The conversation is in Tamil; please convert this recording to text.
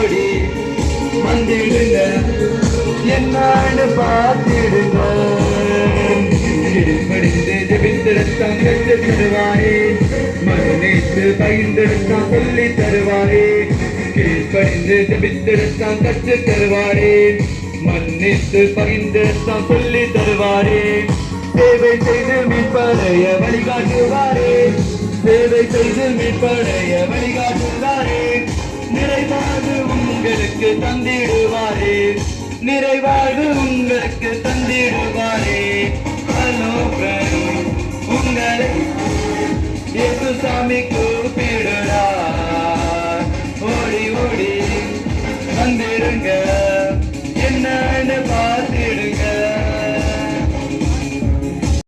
ஓடி வந்திடுங்க என்னான்னு பார்த்திடுங்க படிந்து ஜெபித்திருத்தான் கற்று தருவாரே மன்னித்து பகிர்ந்திருத்தான் சொல்லி தருவாரே கீழ்ப்படிந்து ஜெபித்திருத்தான் கற்று தருவாரே மன்னித்து பகிர்ந்திருத்தான் சொல்லி தருவாரே சேவை செய்து மீட்படைய வழிகாட்டுவாரே சேவை செய்து மீட்படைய வழிகாட்டுவாரே நிறைவாழ்வு உங்களுக்கு தந்திடுவாரே நிறைவாழ்வு உங்களுக்கு தந்திடுவாரே ஹலோ உங்களை இயேசு சாமி கூப்பிடு